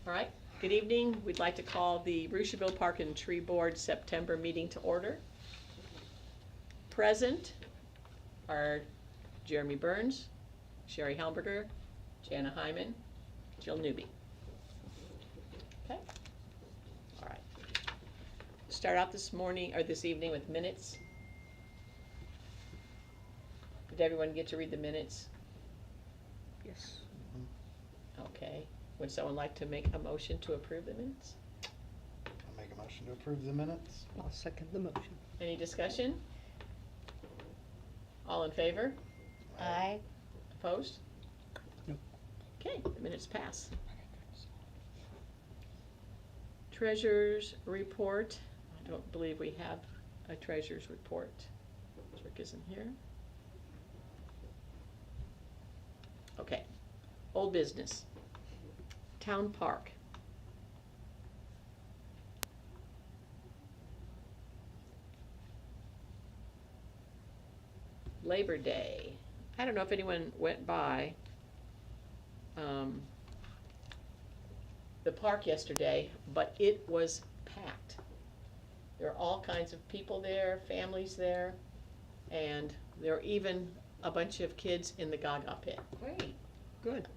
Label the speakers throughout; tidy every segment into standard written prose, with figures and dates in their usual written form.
Speaker 1: All right, good evening. We'd like to call the Rushville Park and Tree Board September meeting to order. Present are Jeremy Burns, Sherry Helmberger, Jana Hyman, Jill Newby. Okay, all right. Start out this morning, or this evening, with minutes. Did everyone get to read the minutes?
Speaker 2: Yes.
Speaker 1: Okay. Would someone like to make a motion to approve the minutes?
Speaker 3: I'll make a motion to approve the minutes.
Speaker 2: I'll second the motion.
Speaker 1: Any discussion? All in favor?
Speaker 4: Aye.
Speaker 1: Opposed?
Speaker 2: Nope.
Speaker 1: Okay, the minutes pass. Treasurer's report. I don't believe we have a treasurer's report. Rick isn't here. Okay, old business. Town Park. Labor Day. I don't know if anyone went by the park yesterday, but it was packed. There are all kinds of people there, families there, and there are even a bunch of kids in the Gaga pit.
Speaker 4: Great.
Speaker 2: Good.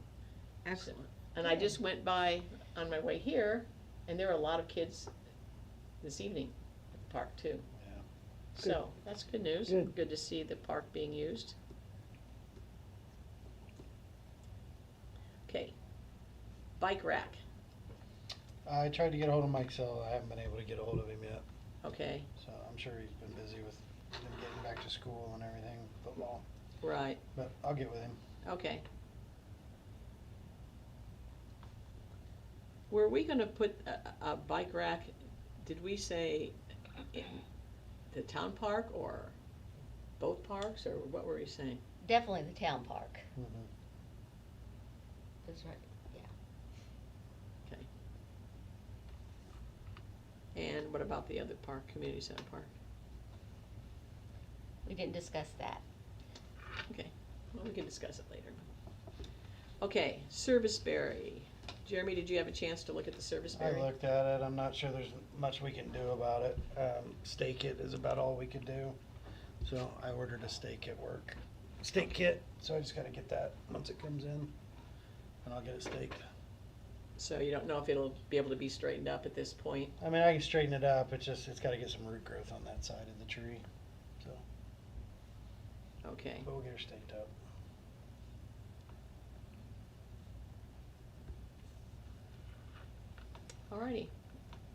Speaker 2: Excellent.
Speaker 1: And I just went by on my way here, and there were a lot of kids this evening at the park too.
Speaker 3: Yeah.
Speaker 1: So, that's good news.
Speaker 2: Good.
Speaker 1: Good to see the park being used. Okay. Bike rack,
Speaker 3: I tried to get a hold of Mike Sell. I haven't been able to get a hold of him yet.
Speaker 1: okay,
Speaker 3: So I'm sure he's been busy with them getting back to school and everything, football.
Speaker 1: right,
Speaker 3: But I'll get with him.
Speaker 1: okay. Were we gonna put a bike rack, did we say in the town park or both parks, or what were we saying?
Speaker 4: Definitely the town park.
Speaker 3: Mm-hmm.
Speaker 4: That's right, yeah.
Speaker 1: Okay. And what about the other park, community center park?
Speaker 4: We didn't discuss that.
Speaker 1: Okay, well, we can discuss it later. Okay, Serviceberry. Jeremy, did you have a chance to look at the
Speaker 3: I
Speaker 1: Serviceberry?
Speaker 3: looked at it. I'm not sure there's much we can do about it. Stake it is about all we could do. So I ordered a stake kit. So I just gotta get that once it comes in, and I'll get it staked.
Speaker 1: So you don't know if it'll be able to be straightened up at this point?
Speaker 3: I mean, I can straighten it up. It's gotta get some root growth on that side of the tree. So,
Speaker 1: Okay.
Speaker 3: but we'll get her staked up.
Speaker 1: Alrighty.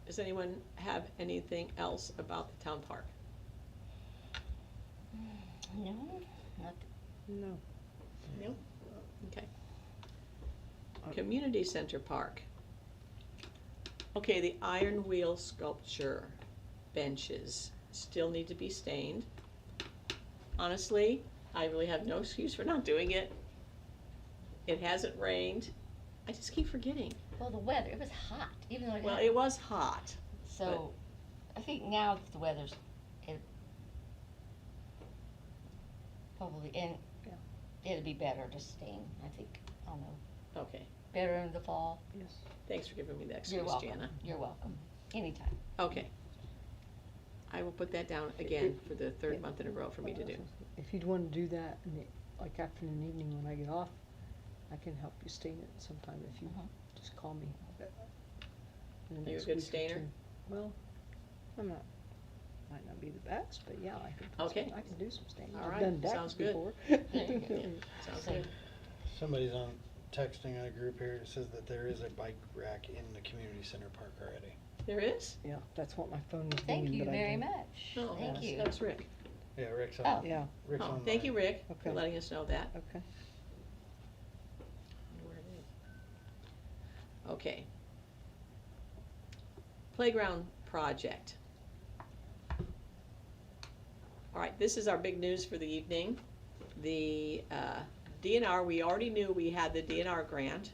Speaker 1: Does anyone have anything else about the town park?
Speaker 4: No, not,
Speaker 2: No.
Speaker 1: No? Okay. Community Center Park. Okay, the iron wheel sculpture benches still need to be stained. Honestly, I really have no excuse for not doing it. It hasn't rained. I just keep forgetting.
Speaker 4: well, the weather, it was hot, even though it
Speaker 1: Well,
Speaker 4: had.
Speaker 1: it was hot.
Speaker 4: So, I think now that the weather's, it probably, and
Speaker 2: Yeah.
Speaker 4: it'd be better to stain, I think, I don't know,
Speaker 1: Okay,
Speaker 4: better in the fall.
Speaker 2: Yes.
Speaker 1: thanks for giving me the
Speaker 4: You're
Speaker 1: excuse,
Speaker 4: welcome,
Speaker 1: Jana.
Speaker 4: you're welcome, anytime.
Speaker 1: Okay. I will put that down again for the third
Speaker 2: Yeah.
Speaker 1: month in a row for me to do.
Speaker 2: If you'd want to do that in the, like afternoon, evening when I get off, I can help you stain it sometime if you
Speaker 4: Mhm.
Speaker 2: just call me. in the
Speaker 1: You a
Speaker 2: next
Speaker 1: good
Speaker 2: week or
Speaker 1: stainer?
Speaker 2: two. Well, might not be the best, but yeah, I can.
Speaker 1: Okay.
Speaker 2: I can do some staining.
Speaker 1: All
Speaker 2: I've
Speaker 1: right,
Speaker 2: done decks
Speaker 1: sounds good.
Speaker 2: before.
Speaker 4: There you go.
Speaker 1: Sounds
Speaker 4: So-
Speaker 1: good.
Speaker 3: Somebody's on texting in a group here. It says that there is a bike rack in the community center park already.
Speaker 1: There is?
Speaker 2: Yeah, that's what my phone was
Speaker 4: Thank
Speaker 2: doing,
Speaker 4: you
Speaker 2: but I
Speaker 4: very
Speaker 2: didn't-
Speaker 4: much,
Speaker 1: Oh,
Speaker 4: thank
Speaker 1: that's-
Speaker 4: you.
Speaker 1: that was Rick.
Speaker 3: Yeah, Rick's on.
Speaker 4: Oh.
Speaker 2: Yeah,
Speaker 3: Rick's
Speaker 1: Oh,
Speaker 3: on.
Speaker 1: thank you, Rick, for
Speaker 2: Okay.
Speaker 1: letting us know that.
Speaker 2: okay.
Speaker 1: Okay. Playground project. All right, this is our big news for the evening. The DNR, we already knew we had the DNR grant,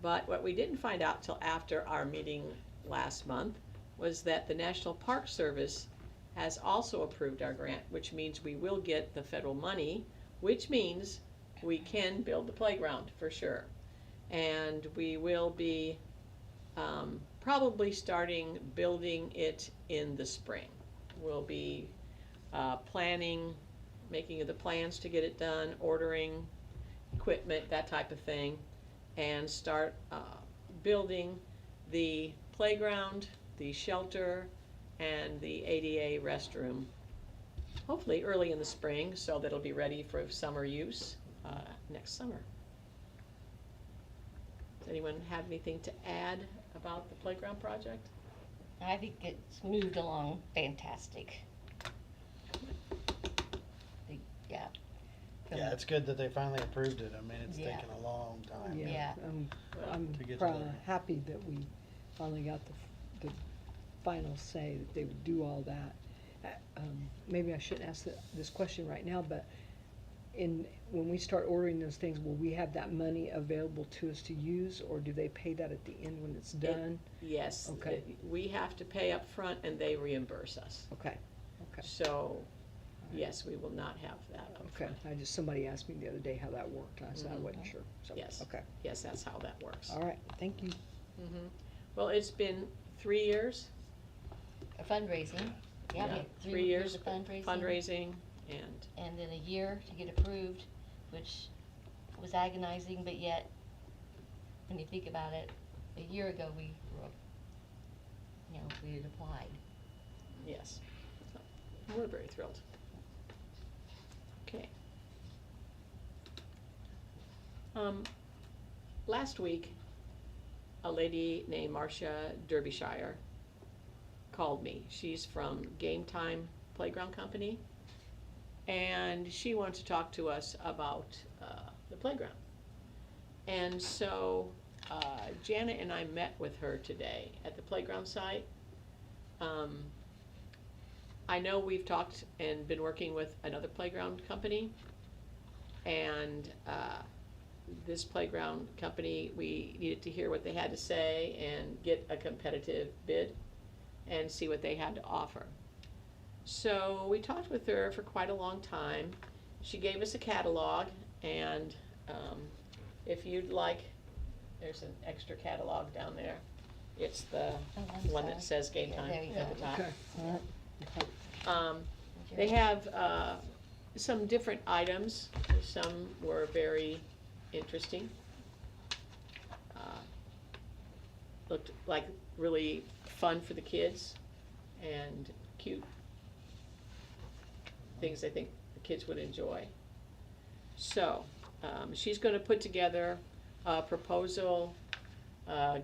Speaker 1: but what we didn't find out till after our meeting last month was that the National Park Service has also approved our grant, which means we will get the federal money, which means we can build the playground for sure. And we will be probably starting building it in the spring. We'll be planning, making the plans to get it done, ordering equipment, that type of thing, and start building the playground, the shelter, and the ADA restroom, hopefully early in the spring, so that it'll be ready for summer use next summer. Does anyone have anything to add about the playground project?
Speaker 4: I think it's moved along fantastic. Yeah.
Speaker 3: Yeah, it's good that they finally approved it. I mean, it's
Speaker 4: Yeah.
Speaker 3: taken a long time.
Speaker 4: Yeah.
Speaker 2: I'm
Speaker 3: To get to there.
Speaker 2: happy that we finally got the final say that they would do all that. Maybe I shouldn't ask this question right now, but when we start ordering those things, will we have that money available to us to use, or do they pay that at the end when it's done?
Speaker 1: Yes.
Speaker 2: Okay.
Speaker 1: We have to pay up front and they reimburse us.
Speaker 2: Okay, okay.
Speaker 1: So, yes, we will not have that up
Speaker 2: Okay,
Speaker 1: front.
Speaker 2: somebody asked me the other day how that worked, and I said I
Speaker 1: Mhm.
Speaker 2: wasn't sure, so,
Speaker 1: Yes.
Speaker 2: okay.
Speaker 1: Yes, that's how that works.
Speaker 2: All right, thank you.
Speaker 1: Well, it's been 3 years.
Speaker 4: Fundraising. Yeah, we
Speaker 1: Yeah,
Speaker 4: had
Speaker 1: 3 years
Speaker 4: of fundraising.
Speaker 1: Fundraising and,
Speaker 4: And then a year to get approved, which was agonizing, but yet, when you think about it, a year ago we had applied.
Speaker 1: yes. We're very thrilled. Okay. Last week, a lady named Marcia Derbyshire called me. She's from Game Time Playground Company, and she wanted to talk to us about the playground. And so Janet and I met with her today at the playground site. I know we've talked and been working with another playground company, and this playground company, we needed to hear what they had to say and get a competitive bid and see what they had to offer. So we talked with her for quite a long time. She gave us a catalog, and if you'd like, there's an extra catalog down there. It's the
Speaker 4: Oh, I'm
Speaker 1: one that
Speaker 4: sorry.
Speaker 1: says Game
Speaker 4: Yeah,
Speaker 1: Time
Speaker 4: there you
Speaker 1: at the
Speaker 4: go.
Speaker 1: top.
Speaker 2: Okay, all right.
Speaker 1: They have some different items. Some were very interesting. Looked like really fun for the kids and cute. Things I think the kids would enjoy. So, she's gonna put together a proposal,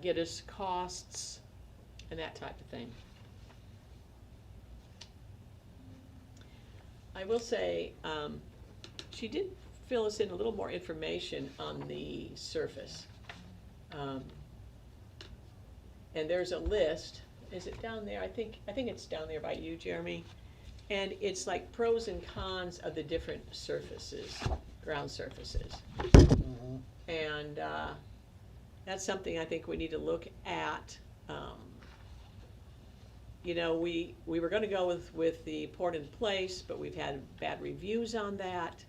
Speaker 1: get us costs, and that type of thing. I will say, she did fill us in a little more information on the surface. And there's a list, is it down there? I think it's down there by you, Jeremy. And it's like pros and cons of the different surfaces, ground surfaces.
Speaker 3: Mhm.
Speaker 1: And that's something I think we need to look at. You know, we were gonna go with the port in place, but we've had bad reviews on that.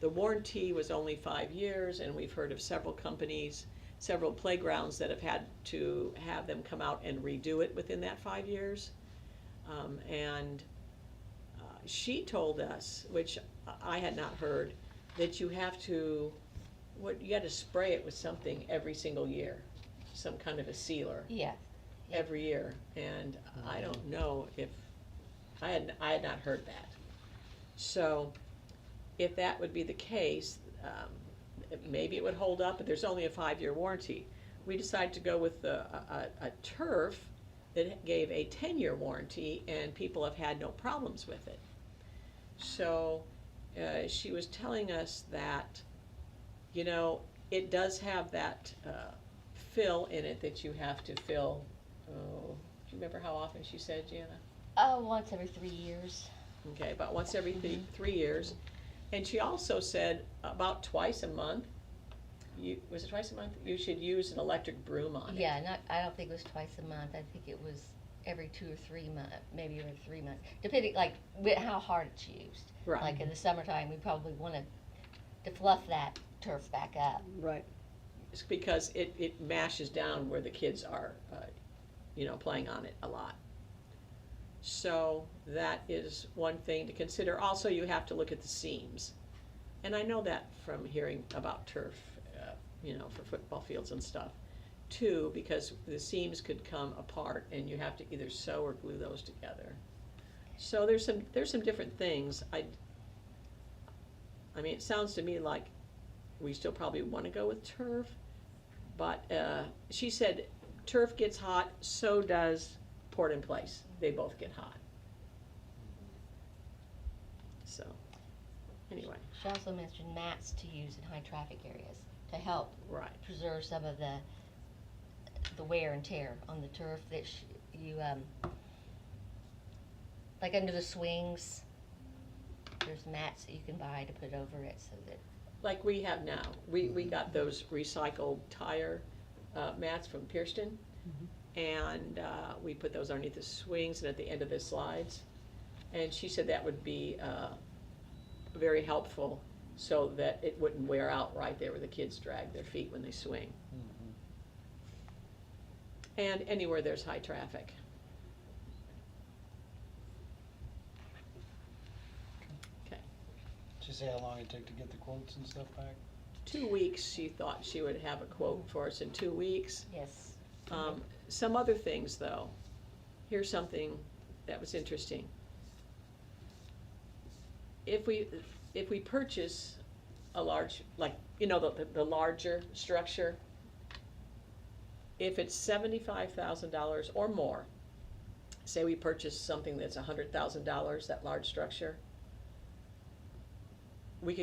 Speaker 1: The warranty was only 5 years, and we've heard of several companies, several playgrounds that have had to have them come out and redo it within that 5 years. And she told us, which I had not heard, that you have to, you gotta spray it with something every single year, some kind of a sealer
Speaker 4: Yeah.
Speaker 1: every year, and I don't know if, I had not heard that. So, if that would be the case, maybe it would hold up, but there's only a 5-year warranty. We decided to go with a turf that gave a 10-year warranty, and people have had no problems with it. So, she was telling us that, you know, it does have that fill in it that you have to fill. Oh, do you remember how often she said, Jana?
Speaker 4: Oh, once every 3 years.
Speaker 1: Okay, about once every 3 years. And she also said about twice a month, was it twice a month? You should use an electric broom on it.
Speaker 4: Yeah, I don't think it was twice a month. I think it was every 2 or 3 months, maybe every 3 months, depending how hard it's used.
Speaker 1: Right.
Speaker 4: Like in the summertime, we probably wanted to fluff that turf back up.
Speaker 2: Right.
Speaker 1: It's because it mashes down where the kids are, playing on it a lot. So that is one thing to consider. Also, you have to look at the seams. And I know that from hearing about turf, for football fields and stuff, too, because the seams could come apart and you have to either sew or glue those together. So there's some different things. I mean, it sounds to me like we still probably want to go with turf, but she said turf gets hot, so does port in place. They both get hot. So, anyway,
Speaker 4: She also mentioned mats to use in high traffic areas to help
Speaker 1: right.
Speaker 4: preserve some of the wear and tear on the turf that you like under the swings. There's mats that you can buy to put over it so that
Speaker 1: Like we have now. We got those recycled tire mats from Pearston, and we put those underneath the swings and at the end of the slides. And she said that would be very helpful so that it wouldn't wear out right there where the kids drag their feet when they swing. And anywhere there's high traffic. Okay.
Speaker 3: Did you say how long it took to get the quotes and stuff back?
Speaker 1: 2 weeks, she thought she would have a quote for us in 2 weeks.
Speaker 4: yes.
Speaker 1: Some other things, though. Here's something that was interesting. If we purchase a large, like, the larger structure, if it's $75,000 or more, say we purchase something that's $100,000, that large structure, we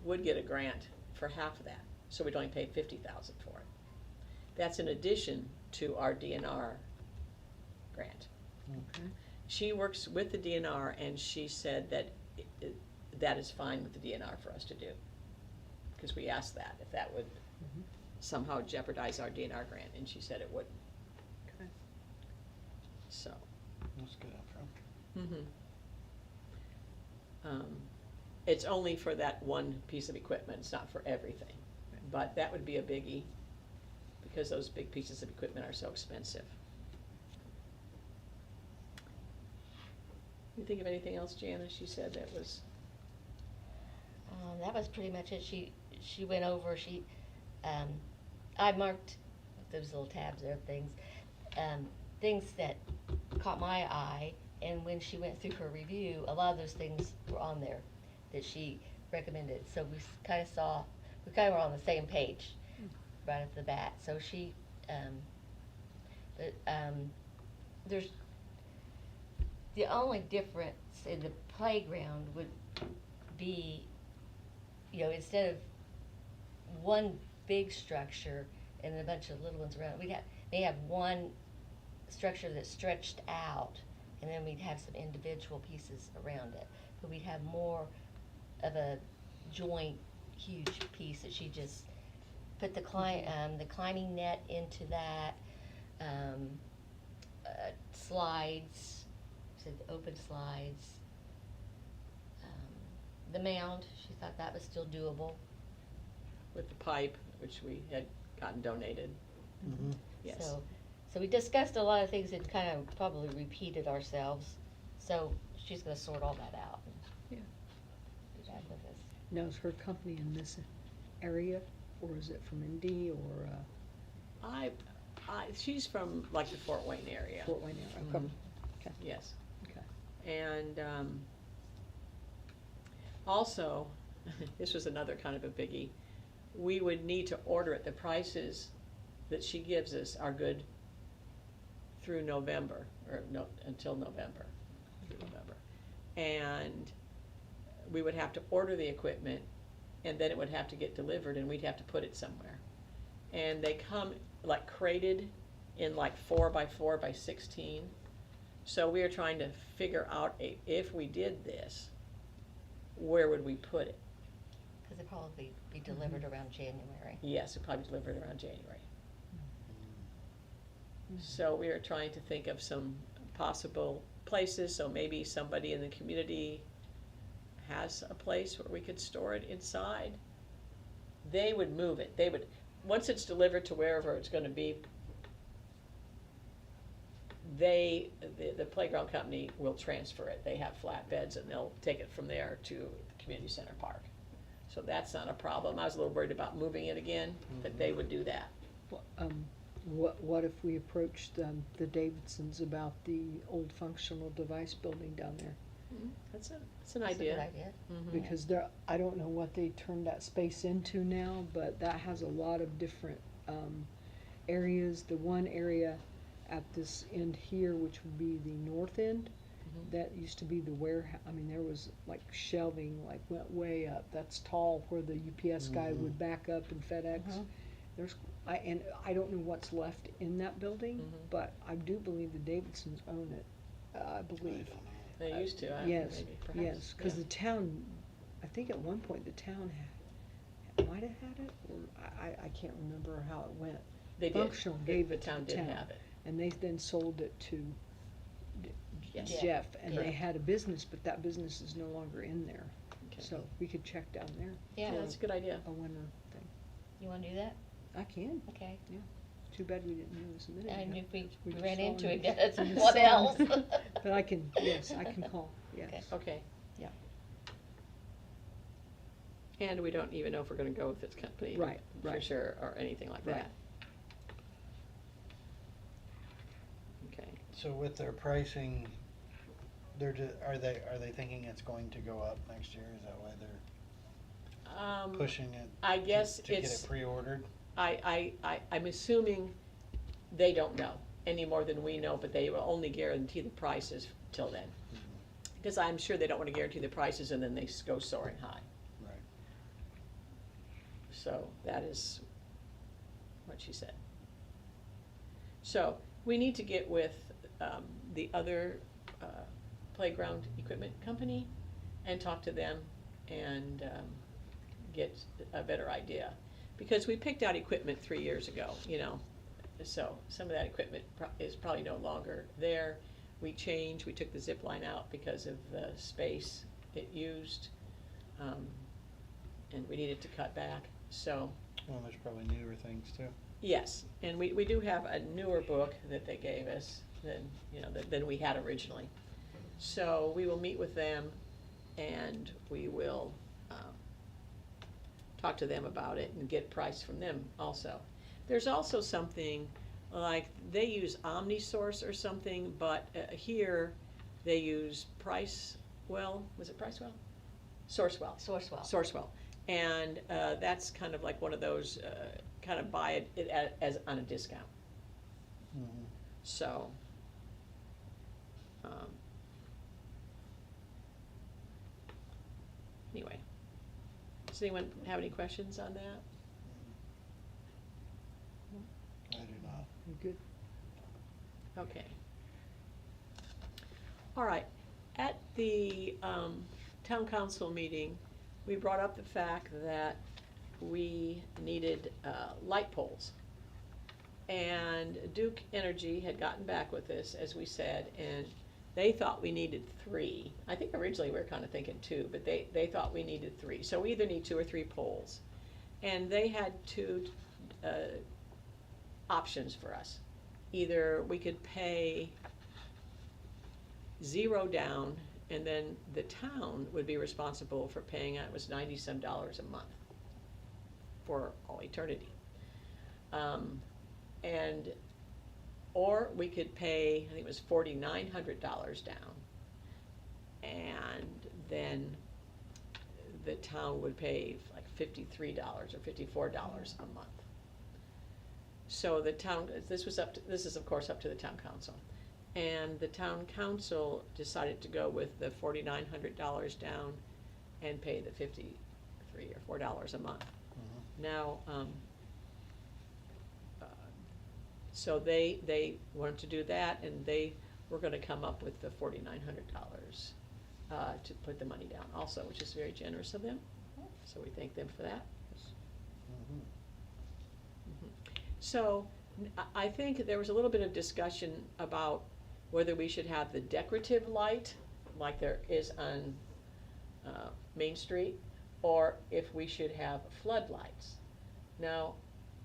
Speaker 1: would get a grant for half of that, so we'd only pay $50,000 for it. That's in addition to our DNR grant.
Speaker 2: Okay.
Speaker 1: She works with the DNR, and she said that that is fine with the DNR for us to do, because we asked that, if that would somehow jeopardize our DNR grant, and she said it wouldn't.
Speaker 2: Okay.
Speaker 1: So.
Speaker 3: That's good info.
Speaker 1: It's only for that one piece of equipment, it's not for everything. But that would be a biggie, because those big pieces of equipment are so expensive. You think of anything else, Jana, she said that was?
Speaker 4: That was pretty much it. She went over, I marked those little tabs there, things that caught my eye, and when she went through her review, a lot of those things were on there that she recommended. So we kind of were on the same page right at the bat. So there's the only difference in the playground would be, instead of one big structure and a bunch of little ones around, may have one structure that's stretched out, and then we'd have some individual pieces around it. But we'd have more of a joint, huge piece that she just put the climbing net into that, slides, said open slides. The mound, she thought that was still doable.
Speaker 1: With the pipe, which we had gotten donated, yes.
Speaker 4: So we discussed a lot of things and kind of probably repeated ourselves. So she's gonna sort all that out.
Speaker 2: Yeah.
Speaker 4: Do that with us.
Speaker 2: Now, is her company in this area, or is it from Indy, or
Speaker 1: She's from like the Fort Wayne area.
Speaker 2: Fort Wayne area? Okay. Okay.
Speaker 1: Yes.
Speaker 2: Okay.
Speaker 1: And also, this was another kind of a biggie, we would need to order it. The prices that she gives us are good through November, or until November, through November. And we would have to order the equipment, and then it would have to get delivered, and we'd have to put it somewhere. And they come like crated in like 4x4 by 16. So we are trying to figure out if we did this, where would we put it?
Speaker 4: Because it'd probably be delivered around January.
Speaker 1: Yes, it probably delivered around January. So we are trying to think of some possible places, so maybe somebody in the community has a place where we could store it inside. they would move it. They would, once it's delivered to wherever it's gonna be, the playground company will transfer it. They have flatbeds and they'll take it from there to the community center park. So that's not a problem. I was a little worried about moving it again, but they would do that.
Speaker 2: What if we approached, the Davidsons about the old functional device building down there?
Speaker 1: That's an
Speaker 4: That's a good
Speaker 1: idea.
Speaker 4: idea.
Speaker 1: Mhm.
Speaker 2: Because there, I don't know what they turned that space into now, but that has a lot of different, areas. The one area at this end here, which would be the north end,
Speaker 1: Mhm.
Speaker 2: that used to be the warehouse, I mean, there was like shelving, like went way up, that's tall, where the UPS guy
Speaker 3: Mhm.
Speaker 2: would back up and FedEx.
Speaker 4: Mhm.
Speaker 2: There's, and I don't know what's left in that building,
Speaker 1: Mhm.
Speaker 2: but I do believe the Davidsons own it, I
Speaker 3: I
Speaker 2: believe.
Speaker 3: don't know.
Speaker 1: They used to,
Speaker 2: Yes,
Speaker 1: maybe, perhaps.
Speaker 2: yes, cause
Speaker 1: yeah.
Speaker 2: the town, I think at one point the town might have had it, or I can't remember how it went.
Speaker 1: They did.
Speaker 2: Functional gave it to
Speaker 1: town
Speaker 2: the
Speaker 1: did
Speaker 2: town.
Speaker 1: have it.
Speaker 2: And they then sold it to
Speaker 1: Yes.
Speaker 4: Yeah.
Speaker 2: Jeff, and they
Speaker 1: Correct.
Speaker 2: had a business, but that business is no longer in there.
Speaker 1: Okay.
Speaker 2: So we could check down there
Speaker 1: Yeah,
Speaker 4: Yeah,
Speaker 1: that's a good idea.
Speaker 2: a winter thing.
Speaker 4: you wanna do that?
Speaker 2: I can,
Speaker 4: Okay.
Speaker 2: too bad we didn't know this a minute
Speaker 4: And
Speaker 2: ago.
Speaker 4: if we
Speaker 2: We just
Speaker 4: ran
Speaker 2: saw
Speaker 4: into
Speaker 2: it.
Speaker 4: it, that's
Speaker 2: We just
Speaker 4: what
Speaker 2: saw
Speaker 4: else?
Speaker 2: it. But I can, yes, I can call, yes.
Speaker 4: Okay.
Speaker 1: Okay.
Speaker 2: Yeah.
Speaker 1: And we don't even know if we're gonna go with this company.
Speaker 2: Right,
Speaker 1: For
Speaker 2: right.
Speaker 1: sure, or anything like
Speaker 2: Right.
Speaker 1: that. Okay.
Speaker 3: So with their pricing, are they thinking it's going to go up next year? Is that why they're pushing it?
Speaker 1: I guess
Speaker 3: To get
Speaker 1: it's,
Speaker 3: it pre-ordered?
Speaker 1: I'm assuming they don't know any more than we know, but they will only guarantee the prices till then. Because I'm sure they don't wanna guarantee the prices and then they go soaring high.
Speaker 3: Right.
Speaker 1: So that is what she said. So we need to get with the other playground equipment company and talk to them and get a better idea. Because we picked out equipment 3 years ago, you know, so some of that equipment is probably no longer there. We changed, we took the zip line out because of the space it used, and we needed to cut back, so.
Speaker 3: Well, there's probably newer things too.
Speaker 1: Yes, and we do have a newer book that they gave us than, you know, than we had originally. So we will meet with them and we will, talk to them about it and get price from them also. There's also something, like, they use OmniSource or something, but here they use Pricewell, was it Pricewell? Sourcewell.
Speaker 4: Sourcewell.
Speaker 1: Sourcewell. And that's kind of like one of those, kind of buy it as on a discount.
Speaker 3: Mm-hmm.
Speaker 1: So, anyway. Does anyone have any questions on that?
Speaker 3: I do not.
Speaker 2: You good?
Speaker 1: Okay. All right, at the town council meeting, we brought up the fact that we needed light poles. And Duke Energy had gotten back with us, as we said, and they thought we needed 3. I think originally we were kind of thinking 2, but they thought we needed 3. So we either need 2 or 3 poles. And they had 2 options for us. Either we could pay 0 down, and then the town would be responsible for paying, it was $90-some a month for all eternity. Or we could pay, I think it was $4,900 down, and then the town would pay like $53 or $54 a month. So the town, this is of course up to the town council. And the town council decided to go with the $4,900 down and pay the $53 or $4 a month.
Speaker 3: Mm-hmm.
Speaker 1: Now, so they wanted to do that, and they were gonna come up with the $4,900 to put the money down also, which is very generous of them. So we thank them for that.
Speaker 3: Mm-hmm.
Speaker 1: So, I think there was a little bit of discussion about whether we should have the decorative light, like there is on Main Street, or if we should have floodlights. Now,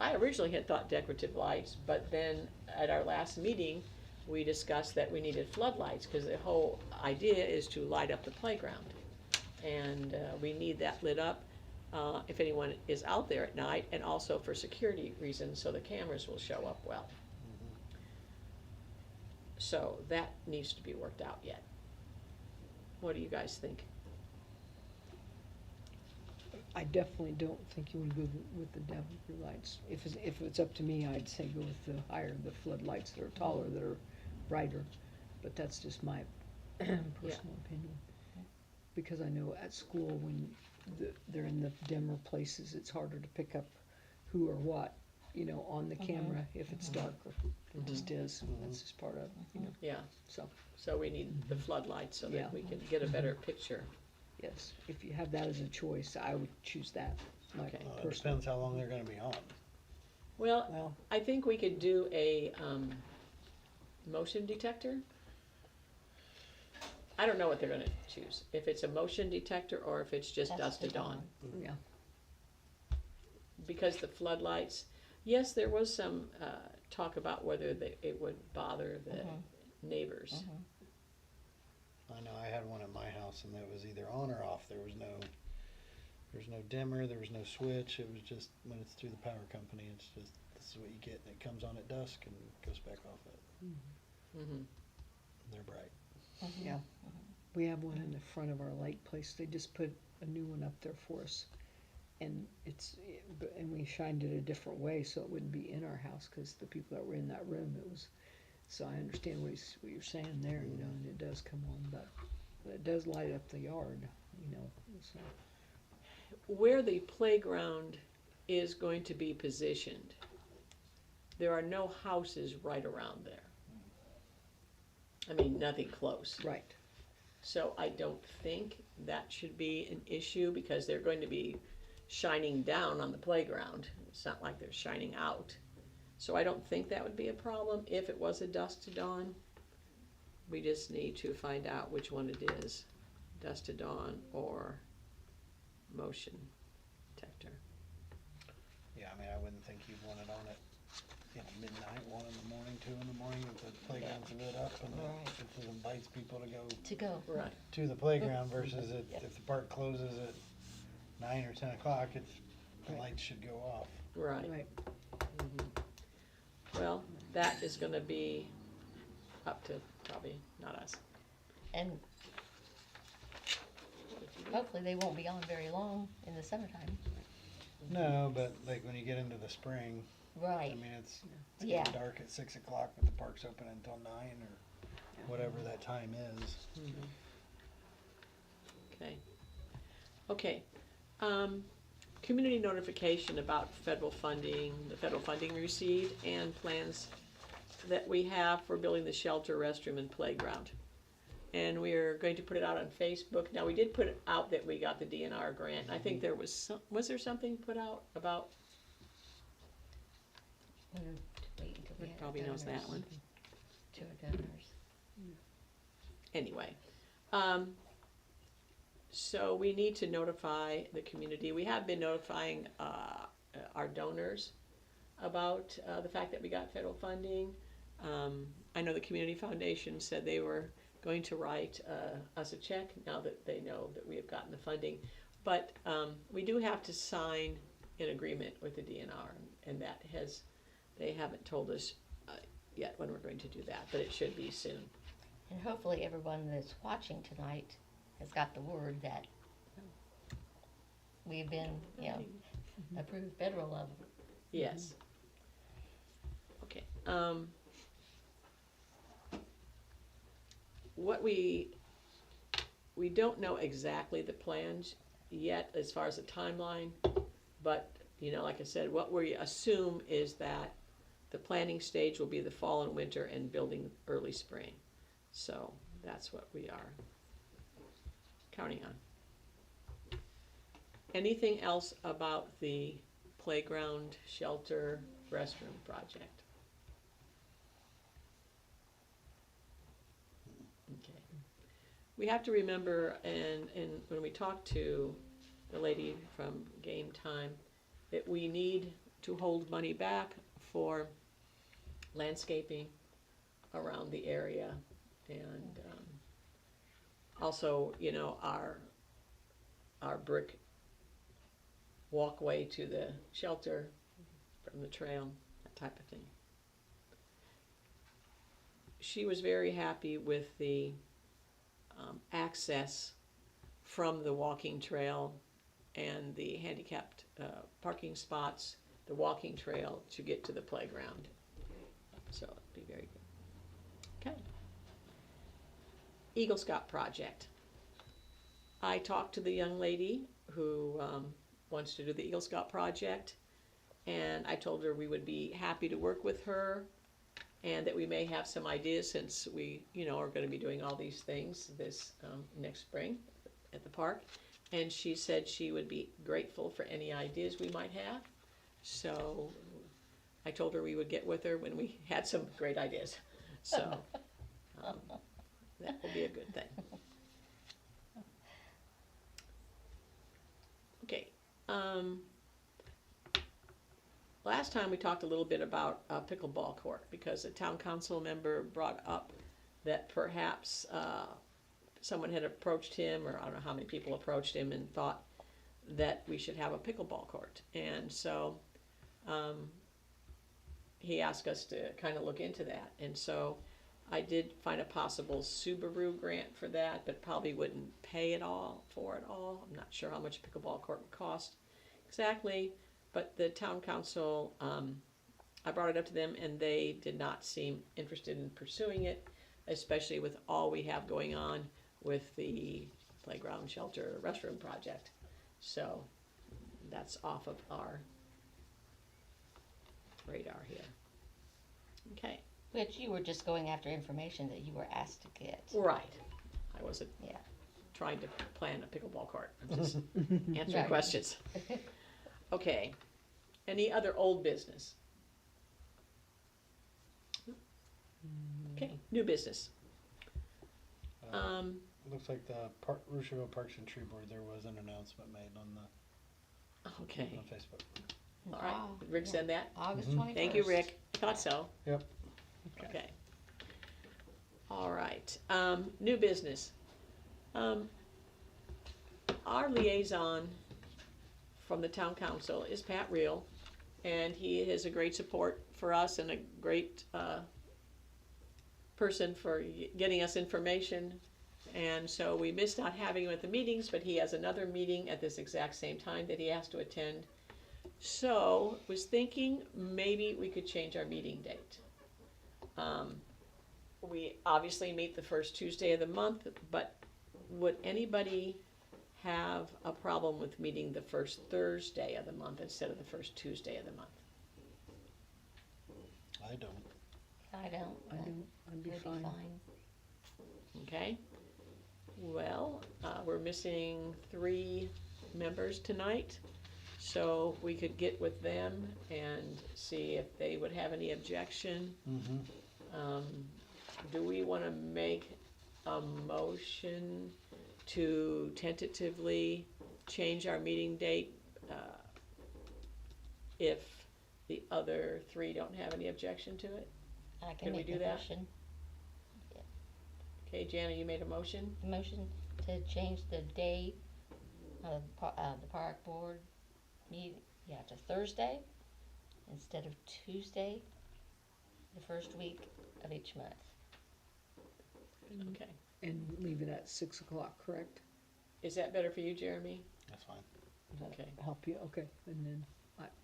Speaker 1: I originally had thought decorative lights, but then at our last meeting, we discussed that we needed floodlights, cause the whole idea is to light up the playground. And, we need that lit up, if anyone is out there at night, and also for security reasons, so the cameras will show up well. So that needs to be worked out yet. What do you guys think?
Speaker 2: I definitely don't think you wanna go with the Daventry lights. If it's up to me, I'd say go with the higher, the floodlights that are taller, that are brighter, but that's just my personal opinion. Because I know at school, when they're in the dimmer places, it's harder to pick up who or what, you know, on the camera if it's darker. It just is, that's just part of, you know,
Speaker 1: Yeah,
Speaker 2: so,
Speaker 1: so we need the floodlights so
Speaker 2: Yeah.
Speaker 1: that we can get a better picture.
Speaker 2: yes, if you have that as a choice, I would choose that, my
Speaker 1: Okay.
Speaker 3: It
Speaker 2: personal.
Speaker 3: depends how long they're gonna be on.
Speaker 1: Well,
Speaker 2: Well,
Speaker 1: I think we could do a, motion detector. I don't know what they're gonna choose, if it's a motion detector or if it's just dusk to dawn.
Speaker 2: yeah,
Speaker 1: Because the floodlights, yes, there was some, talk about whether it would bother the neighbors.
Speaker 3: I know I had one at my house and it was either on or off. There was no dimmer, there was no switch. It was just, when it's through the power company, it's just, this is what you get, and it comes on at dusk and goes back off at,
Speaker 1: Mhm.
Speaker 3: they're bright.
Speaker 2: yeah. We have one in the front of our lake place, they just put a new one up there for us. And and we shined it a different way, so it wouldn't be in our house, cause the people that were in that room, it was, so I understand what you're saying there, you know, and it does come on, but it does light up the yard, you know, so.
Speaker 1: Where the playground is going to be positioned, there are no houses right around there. I mean, nothing close.
Speaker 2: Right,
Speaker 1: So I don't think that should be an issue because they're going to be shining down on the playground. It's not like they're shining out. So I don't think that would be a problem if it was a dusk to dawn. We just need to find out which one it is, dusk to dawn or motion detector.
Speaker 3: Yeah, I mean, I wouldn't think you'd want it on at, midnight, 1 in the morning, 2 in the morning, if the playground's lit up and
Speaker 4: Right.
Speaker 3: it invites people to go
Speaker 4: To go.
Speaker 1: Right.
Speaker 3: to the playground versus
Speaker 4: Yep.
Speaker 3: if the park closes at 9 or 10 o'clock, the
Speaker 2: Right.
Speaker 3: lights should go off.
Speaker 1: Right.
Speaker 2: right,
Speaker 1: Well, that is gonna be up to probably not us.
Speaker 4: And hopefully they won't be on very long in the summertime.
Speaker 3: No, but like when you get into the spring, I
Speaker 4: Right,
Speaker 3: mean, it's
Speaker 4: yeah.
Speaker 3: getting dark at 6 o'clock, but the park's open until 9 or whatever that time is.
Speaker 1: Okay. Okay, community notification about federal funding, the federal funding received, and plans that we have for building the shelter, restroom, and playground. And we're going to put it out on Facebook. Now, we did put it out that we got the DNR grant. I think there was was there something put out about,
Speaker 4: We'll wait until we
Speaker 1: Rick
Speaker 4: have
Speaker 1: probably knows that
Speaker 4: donors.
Speaker 1: one.
Speaker 4: To our donors.
Speaker 1: Anyway, so we need to notify the community. We have been notifying our donors about the fact that we got federal funding. I know the Community Foundation said they were going to write us a check now that they know that we have gotten the funding. But we do have to sign an agreement with the DNR, and that they haven't told us yet when we're going to do that, but it should be soon.
Speaker 4: And hopefully everyone that's watching tonight has got the word that we've been, approved federal level.
Speaker 1: Yes. Okay, what we don't know exactly the plans yet as far as the timeline, but, like I said, what we assume is that the planning stage will be the fall and winter and building early spring. So that's what we are counting on. Anything else about the playground, shelter, restroom project? Okay. We have to remember, and when we talk to the lady from Game Time, that we need to hold money back for landscaping around the area. And also, you know, our brick walkway to the shelter from the trail, that type of thing. She was very happy with the access from the walking trail and the handicapped parking spots, the walking trail to get to the playground. So it'd be very good. Okay. Eagle Scout project. I talked to the young lady who wants to do the Eagle Scout project, and I told her we would be happy to work with her, and that we may have some ideas since we, you know, are going to be doing all these things this next spring at the park. And she said she would be grateful for any ideas we might have. So I told her we would get with her when we had some great ideas. So that will be a good thing. Okay. Last time we talked a little bit about a pickleball court because a town council member brought up that perhaps someone had approached him, or I don't know how many people approached him and thought that we should have a pickleball court. And so he asked us to kind of look into that. And so I did find a possible Subaru grant for that, but probably wouldn't pay it all for it all. I'm not sure how much a pickleball court would cost exactly, but the town council, I brought it up to them and they did not seem interested in pursuing it, especially with all we have going on with the playground shelter restroom project. So that's off of our radar here. Okay.
Speaker 4: Which you were just going after information that you were asked to get.
Speaker 1: Right. I wasn't
Speaker 4: Yeah.
Speaker 1: trying to plan a pickleball court. I'm just answering
Speaker 4: Right.
Speaker 1: questions. Okay. Any other old business? Okay, new business.
Speaker 3: Looks like the Rushville Parks and Tree Board, there was an announcement made on
Speaker 1: Okay,
Speaker 3: Facebook.
Speaker 1: all right.
Speaker 4: Oh,
Speaker 1: Did Rick
Speaker 4: yeah.
Speaker 1: send that?
Speaker 4: August
Speaker 3: Mhm.
Speaker 4: 21st.
Speaker 1: Thank you, Rick. Thought so.
Speaker 3: Yep.
Speaker 1: Okay. All right, new business. Our liaison from the town council is Pat Reel, and he is a great support for us and a great, person for getting us information. And so we missed not having him at the meetings, but he has another meeting at this exact same time that he has to attend. So, was thinking maybe we could change our meeting date. We obviously meet the first Tuesday of the month, but would anybody have a problem with meeting the first Thursday of the month instead of the first Tuesday of the month?
Speaker 3: I don't.
Speaker 4: I don't.
Speaker 2: I don't, I'd be
Speaker 4: Would
Speaker 2: fine.
Speaker 1: Okay, well, we're missing 3 members tonight, so we could get with them and see if they would have any objection.
Speaker 3: Mm-hmm.
Speaker 1: Do we wanna make a motion to tentatively change our meeting date, if the other 3 don't have any objection to it?
Speaker 4: I
Speaker 1: Can
Speaker 4: can
Speaker 1: we
Speaker 4: make
Speaker 1: do
Speaker 4: a
Speaker 1: that?
Speaker 4: motion.
Speaker 1: Okay, Jana, you made a motion?
Speaker 4: Motion to change the date of the park board meeting, to Thursday instead of Tuesday, the first week of each month.
Speaker 1: Okay,
Speaker 2: And leave it at 6 o'clock, correct?
Speaker 1: is that better for you, Jeremy?
Speaker 3: That's fine.
Speaker 2: Does that
Speaker 1: Okay.
Speaker 2: help you? Okay, and then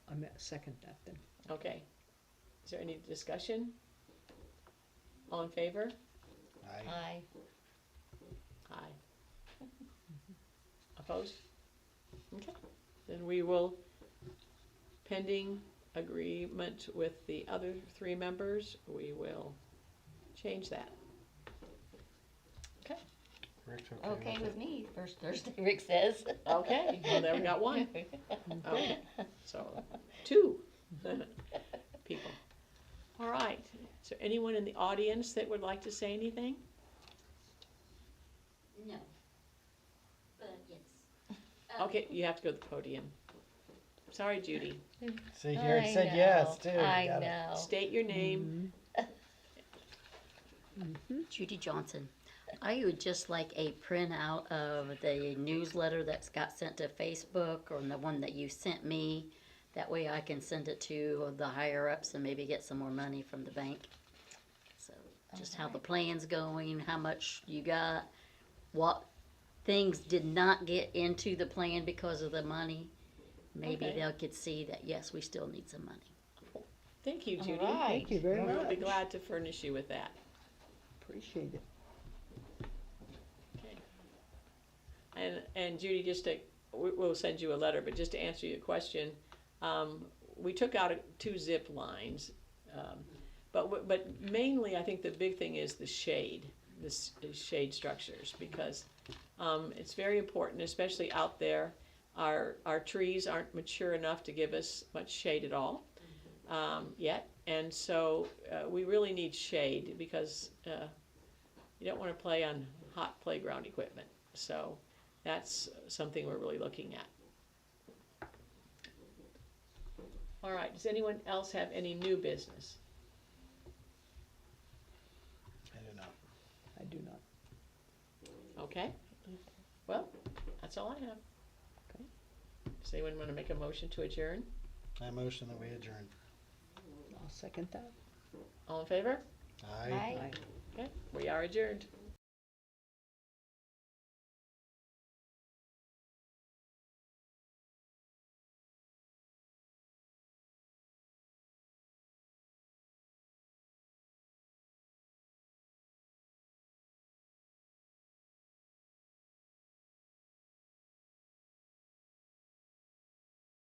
Speaker 2: I'm at second that then.
Speaker 1: Okay. Is there any discussion? All in favor?
Speaker 3: Aye.
Speaker 1: Aye. Opposed? Okay, then we will, pending agreement with the other 3 members, we will change that. Okay,
Speaker 3: Rick's
Speaker 4: Okay
Speaker 3: with
Speaker 4: with
Speaker 3: it.
Speaker 4: me, first Thursday, Rick says.
Speaker 1: okay, well, there we got 1. Okay, so 2 people. All right, is there anyone in the audience that would like to say anything?
Speaker 5: No. But yes.
Speaker 1: Okay, you have to go to the podium. Sorry, Judy.
Speaker 3: See, you already
Speaker 4: I
Speaker 3: said yes,
Speaker 4: know,
Speaker 3: too. You
Speaker 4: I
Speaker 3: got it.
Speaker 4: know.
Speaker 1: State your name.
Speaker 5: Judy Johnson. I would just like a printout of the newsletter that's got sent to Facebook or the one that you sent me. That way I can send it to the higher ups and maybe get some more money from the bank. So just how the plan's going, how much you got, what things did not get into the plan because of the money. Maybe
Speaker 1: Okay.
Speaker 5: they could see that, yes, we still need some money.
Speaker 1: Thank you,
Speaker 4: All
Speaker 1: Judy.
Speaker 4: right.
Speaker 2: Thank you very
Speaker 1: We'll be
Speaker 2: much.
Speaker 1: glad to furnish you with that.
Speaker 2: Appreciate it.
Speaker 1: And Judy, we'll send you a letter, but just to answer your question, we took out 2 zip lines. But mainly, I think the big thing is the shade, the shade structures, because it's very important, especially out there. Our trees aren't mature enough to give us much shade at all yet, and so we really need shade because you don't want to play on hot playground equipment. So that's something we're really looking at. All right, does anyone else have any new business?
Speaker 3: I do not.
Speaker 2: I do not.
Speaker 1: Okay, well, that's all I have.
Speaker 2: Okay.
Speaker 1: Does anyone want to make a motion to adjourn?
Speaker 3: I motion that we adjourn.
Speaker 2: I'll second that.
Speaker 1: All in favor?
Speaker 3: Aye.
Speaker 4: Right.
Speaker 2: Aye.
Speaker 1: Okay, we are adjourned.